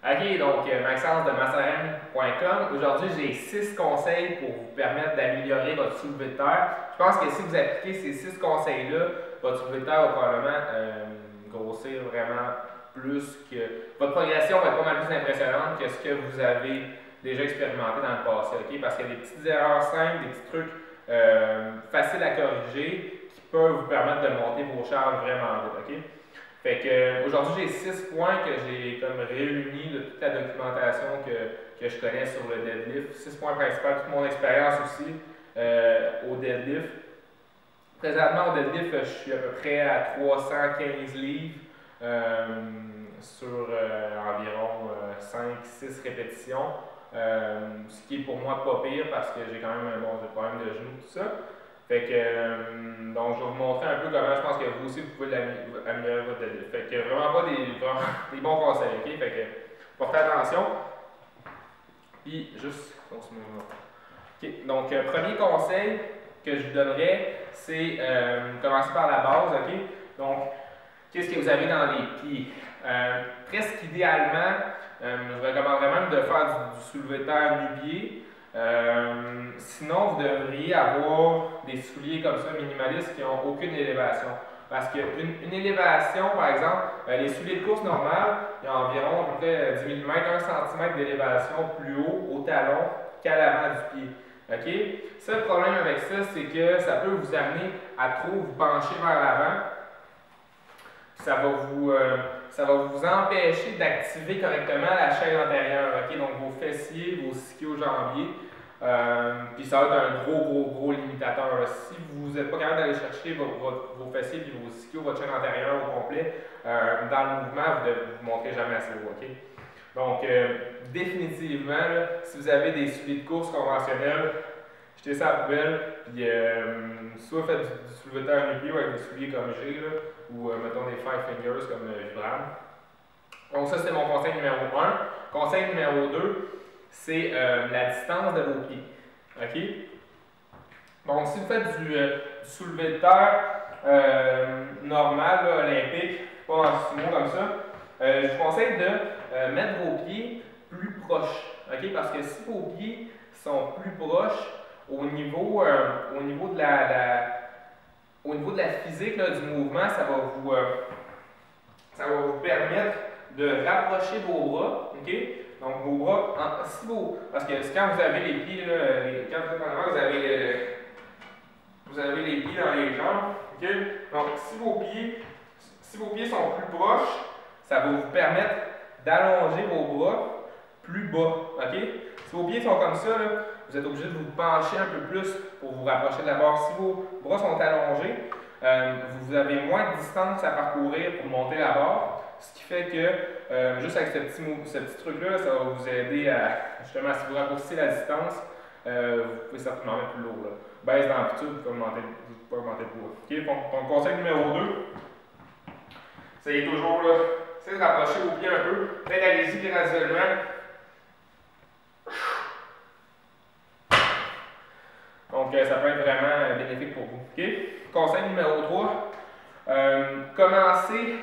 Ok, donc Maxence de Massarène.com. Aujourd'hui, j'ai 6 conseils pour vous permettre d'améliorer votre soulevé de terre. Je pense que si vous appliquez ces 6 conseils-là, votre soulevé de terre va probablement grossir vraiment plus que. Votre progression va être pas mal plus impressionnante que ce que vous avez déjà expérimenté dans le passé. Ok? Parce qu'il y a des petites erreurs simples, des petits trucs faciles à corriger qui peuvent vous permettre de monter vos charges vraiment vite. Ok? Fait que aujourd'hui, j'ai 6 points que j'ai comme réunis de toute la documentation que je connais sur le deadlift. 6 points principaux, toute mon expérience aussi au deadlift. Présentement, au deadlift, je suis à peu près à 315 livres sur environ 5-6 répétitions. Ce qui est pour moi pas pire parce que j'ai quand même un bon problème de genou, tout ça. Fait que, donc, je vais vous montrer un peu comment je pense que vous aussi, vous pouvez améliorer votre deadlift. Fait que vraiment pas des bons conseils, ok? Fait que, portez attention. Puis, juste, on se met là. Ok, donc, premier conseil que je vous donnerais, c'est commencer par la base, ok? Donc, qu'est-ce que vous avez dans les pieds? Presque idéalement, je recommanderais même de faire du soulevé de terre nu-pied. Sinon, vous devriez avoir des souliers comme ça, minimalistes, qui n'ont aucune élévation. Parce qu'une élévation, par exemple, les souliers de course normales, il y a environ à peu près 10 mm, 1 cm d'élévation plus haut au talon qu'à l'avant du pied. OK? Ça, le problème avec ça, c'est que ça peut vous amener à trop vous pencher vers l'avant. Ça va vous empêcher d'activer correctement la chaîne antérieure, okay? Donc vos fessiers, vos ischio-jambiers. Puis ça va être un gros limitateur. Là. Si vous n'êtes pas capable d'aller chercher vos fessiers et vos ischios, votre chaîne antérieure au complet, dans le mouvement, vous ne vous montrez jamais assez haut. Okay? Donc, définitivement, là, si vous avez des souliers de course conventionnels, jetez ça à la poubelle, puis soit faites du soulevé de terre nu-pied avec des souliers comme j'ai, ou mettons des five fingers comme Vibram. Donc ça, c'est mon conseil numéro 1. Conseil numéro 2, c'est la distance de vos pieds. OK? Donc, si vous faites du soulevé de terre normal, là, olympique, pas en sumo comme ça, je vous conseille de mettre vos pieds plus proches. OK? Parce que si vos pieds sont plus proches, au niveau de la physique là, du mouvement, ça va vous permettre de rapprocher vos bras. Okay? Donc, vos bras, parce que quand vous avez les pieds, là, quand vous êtes en avant, vous avez les pieds dans les jambes. Okay? Donc, si vos pieds sont plus proches, ça va vous permettre d'allonger vos bras plus bas. Okay? Si vos pieds sont comme ça, là, vous êtes obligé de vous pencher un peu plus pour vous rapprocher de la barre. Si vos bras sont allongés, vous avez moins de distance à parcourir pour monter la barre, ce qui fait que juste avec ce petit truc-là, ça va vous aider à, justement, si vous raccourcissez la distance, vous pouvez certainement mettre plus lourd. Là. Baisse d'amplitude, vous pouvez augmenter le poids. Okay? Donc, conseil numéro 2, essayez toujours de rapprocher vos pieds un peu. Peut-être allez-y graduellement. Donc, ça peut être vraiment bénéfique pour vous. Okay? Conseil numéro 3, commencez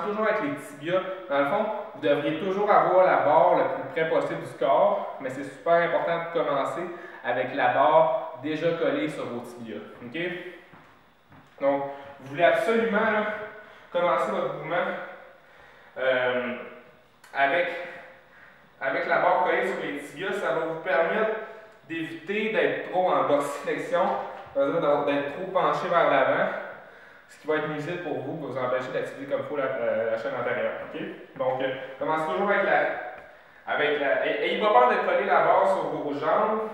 toujours avec les tibias. Dans le fond, vous devriez toujours avoir la barre le plus près possible du corps, mais c'est super important de commencer avec la barre déjà collée sur vos tibias. Okay? Donc, vous voulez absolument là, commencer votre mouvement avec la barre collée sur les tibias. Ça va vous permettre d'éviter d'être trop en dorsiflexion, c'est-à-dire d'être trop penché vers l'avant, ce qui va être nuisible pour vous empêcher d'activer comme il faut la chaîne antérieure. Okay? Donc, commencez toujours ayez pas peur de coller la barre sur vos jambes,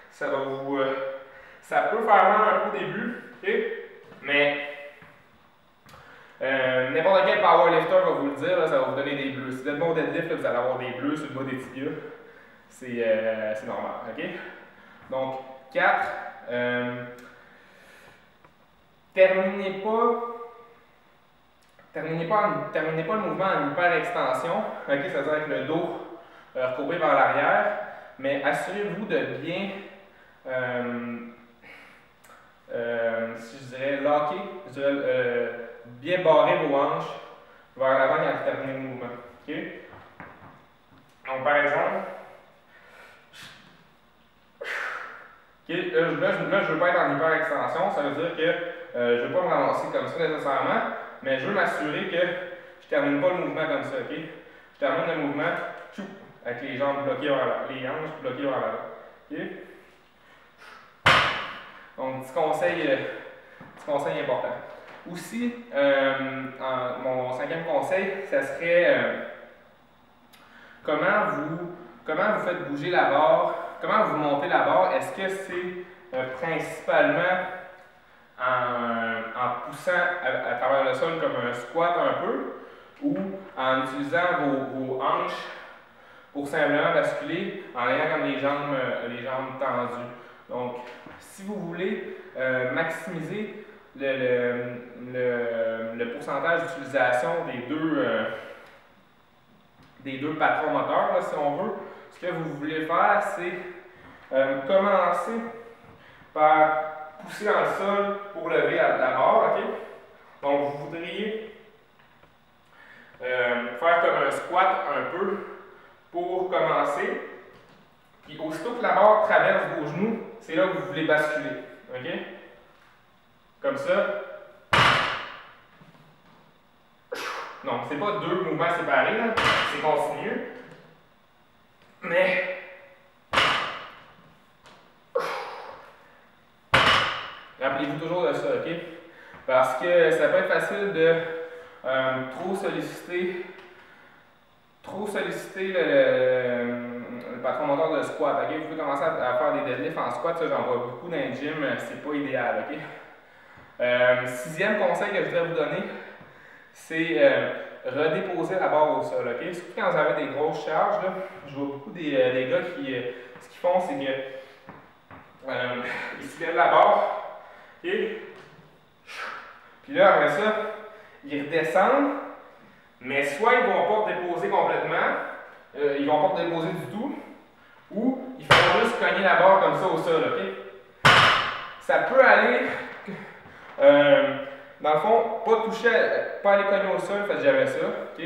ça peut faire mal un peu au début, okay? Mais n'importe quel powerlifter va vous le dire, là, ça va vous donner des bleus. Si vous êtes bon au deadlift, là, vous allez avoir des bleus sur le bas des tibias. C'est normal. Okay? Donc, 4. Terminez pas le mouvement en hyper-extension. Okay? C'est-à-dire avec le dos recourbé vers l'arrière. Mais assurez-vous de bien, si je dirais, locker, bien barrer vos hanches vers l'avant quand vous terminez le mouvement. Okay? là, je veux pas être en hyper extension, ça veut dire que je veux pas me ramasser comme ça nécessairement, mais je veux m'assurer que je termine pas le mouvement comme ça, ok? Je termine le mouvement, tchou, avec les jambes bloquées vers l'avant, les hanches bloquées vers l'avant, ok? Donc, petit conseil important. Aussi, mon 5e conseil, ça serait comment vous faites bouger la barre, comment vous montez la barre. Est-ce que c'est principalement en poussant à travers le sol comme un squat un peu, ou en utilisant vos hanches pour simplement basculer en ayant comme les jambes tendues. Donc, si vous voulez maximiser le pourcentage d'utilisation des deux patrons moteurs, là, si on veut, ce que vous voulez faire, c'est commencer par pousser dans le sol pour lever la barre, ok? Donc, vous voudriez faire comme un squat un peu pour commencer. Puis, aussitôt que la barre traverse vos genoux, c'est là que vous voulez basculer, ok? Comme ça. Donc, c'est pas deux mouvements séparés, c'est continu. Mais rappelez-vous toujours de ça, ok? Parce que ça peut être facile de trop solliciter le patron moteur de squat, ok? Vous pouvez commencer à faire des deadlifts en squat, ça j'en vois beaucoup dans les gyms, c'est pas idéal, ok? 6e conseil que je voudrais vous donner, c'est redéposer la barre au sol, ok? Surtout quand vous avez des grosses charges, là, je vois beaucoup des gars qui, ce qu'ils font, c'est que ils soulèvent la barre, ok? Puis là, après ça, ils redescendent, mais soit ils ne vont pas déposer complètement, ils ne vont pas déposer du tout, ou ils font juste cogner la barre comme ça au sol, ok? Ça peut aller, dans le fond, pas aller cogner au sol, faites jamais ça, ok?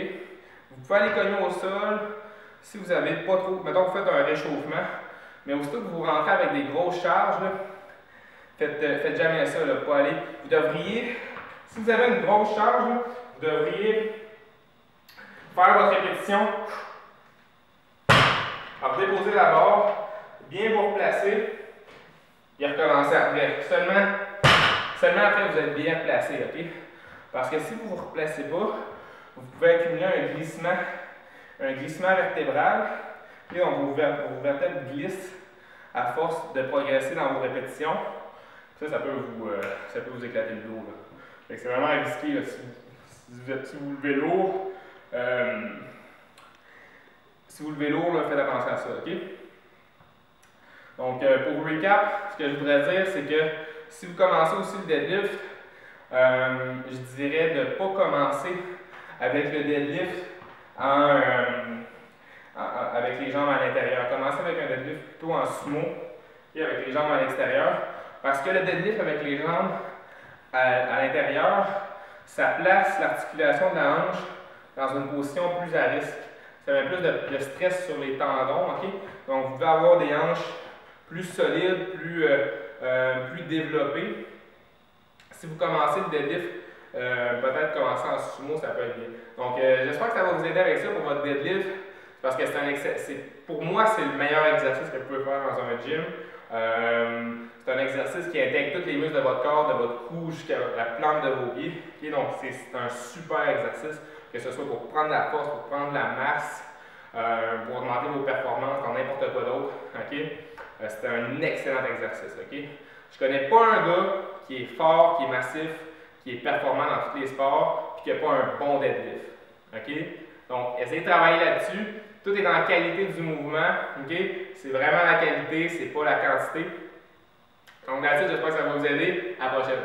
Vous pouvez aller cogner au sol si vous n'avez pas trop, mettons que vous faites un réchauffement, mais aussitôt que vous rentrez avec des grosses charges, là, faites jamais ça, là, pas aller. Vous devriez, si vous avez une grosse charge, là, vous devriez faire votre répétition, alors déposer la barre, bien vous replacer, et recommencer après. Seulement après, vous êtes bien placé, ok? Parce que si vous ne vous replacez pas, vous pouvez accumuler un glissement vertébral, et donc vos vertèbres glissent à force de progresser dans vos répétitions. Ça peut vous éclater le dos. C'est vraiment risqué là, si vous levez lourd. Si vous levez lourd, là, faites attention à ça, ok? Donc, pour recap, ce que je voudrais dire, c'est que si vous commencez aussi le deadlift, je dirais de ne pas commencer avec le deadlift avec les jambes à l'intérieur. Commencez avec un deadlift plutôt en sumo et avec les jambes à l'extérieur. Parce que le deadlift avec les jambes à l'intérieur, ça place l'articulation de la hanche dans une position plus à risque. Ça met plus de stress sur les tendons, ok? Donc, vous devez avoir des hanches plus solides, plus développées. Si vous commencez le deadlift, peut-être commencer en sumo, ça peut être bien. Donc, j'espère que ça va vous aider avec ça pour votre deadlift, parce que pour moi, c'est le meilleur exercice que vous pouvez faire dans un gym. C'est un exercice qui intègre tous les muscles de votre corps, de votre cou jusqu'à la plante de vos pieds. Okay? Donc, c'est un super exercice, que ce soit pour prendre la force, pour prendre la masse, pour augmenter vos performances dans n'importe quoi d'autre. Okay? C'est un excellent exercice. Okay? Je connais pas un gars qui est fort, qui est massif, qui est performant dans tous les sports, puis qui n'a pas un bon deadlift. Okay? Donc, essayez de travailler là-dessus. Tout est dans la qualité du mouvement. Okay? C'est vraiment la qualité, c'est pas la quantité. Donc, là-dessus, j'espère que ça va vous aider. À la prochaine.